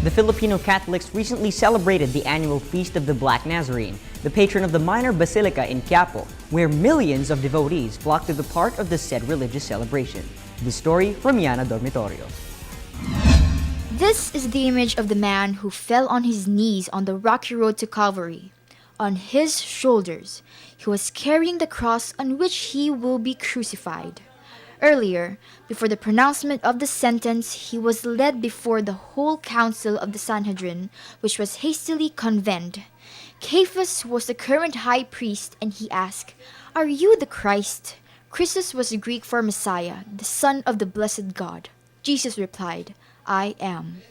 The Filipino Catholics recently celebrated the annual Feast of the Black Nazarene, the patron of the minor basilica in Quiapo, where millions of devotees flocked to the part of the said religious celebration. The story from Yana Dormitorio. This is the image of the man who fell on his knees on the rocky road to Calvary. On his shoulders, he was carrying the cross on which he will be crucified. Earlier, before the pronouncement of the sentence, he was led before the whole council of the Sanhedrin, which was hastily convened. Caiaphas was the current high priest, and he asked, "Are you the Christ?" Christus was Greek for Messiah, the Son of the blessed God. Jesus replied, "I am."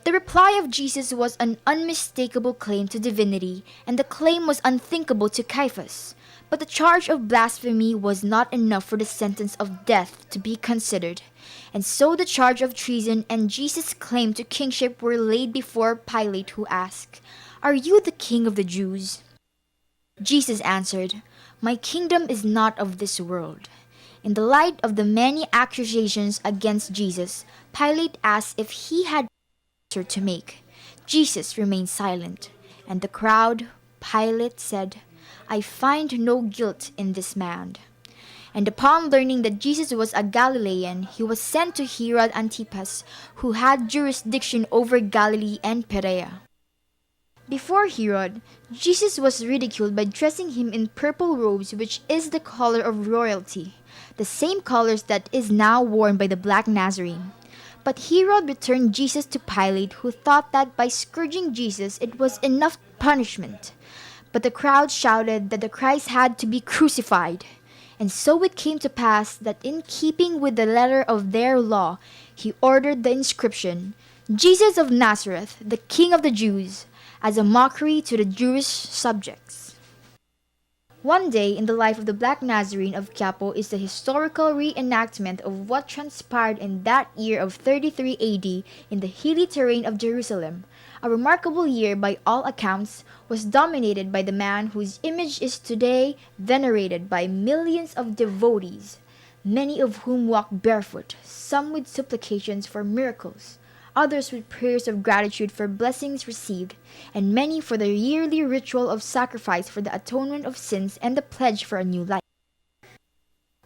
The reply of Jesus was an unmistakable claim to divinity, and the claim was unthinkable to Caiaphas. But the charge of blasphemy was not enough for the sentence of death to be considered, and so the charge of treason and Jesus' claim to kingship were laid before Pilate, who asked, "Are you the king of the Jews?" Jesus answered, "My kingdom is not of this world." In the light of the many accusations against Jesus, Pilate asked if he had an answer to make. Jesus remained silent, and the crowd, Pilate said, "I find no guilt in this man." And upon learning that Jesus was a Galilean, he was sent to Herod Antipas, who had jurisdiction over Galilee and Perea. Before Herod, Jesus was ridiculed by dressing him in purple robes, which is the color of royalty, the same colors that is now worn by the Black Nazarene. But Herod returned Jesus to Pilate, who thought that by scourging Jesus it was enough punishment. But the crowd shouted that the Christ had to be crucified. And so it came to pass that in keeping with the letter of their law, he ordered the inscription, "Jesus of Nazareth, the King of the Jews," as a mockery to the Jewish subjects. One day in the life of the Black Nazarene of Quiapo is the historical reenactment of what transpired in that year of 33 AD in the hilly terrain of Jerusalem. A remarkable year by all accounts, was dominated by the man whose image is today venerated by millions of devotees, many of whom walk barefoot, some with supplications for miracles, others with prayers of gratitude for blessings received, and many for the yearly ritual of sacrifice for the atonement of sins and the pledge for a new life.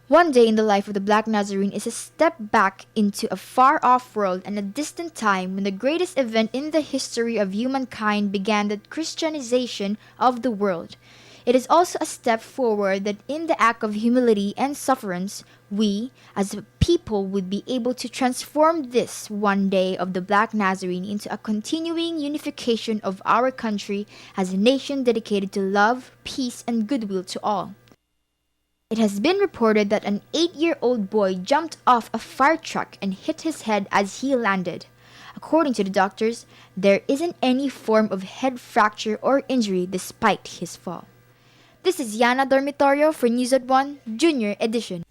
One day in the life of the Black Nazarene is a step back into a far-off world and a distant time when the greatest event in the history of humankind began, the Christianization of the world. It is also a step forward that in the act of humility and sufferance, we, as a people, would be able to transform this one day of the Black Nazarene into a continuing unification of our country as a nation dedicated to love, peace, and goodwill to all. It has been reported that an 8-year-old boy jumped off a fire truck and hit his head as he landed. According to the doctors, there isn't any form of head fracture or injury despite his fall. This is Yana Dormitorio for News at 1 Junior Edition.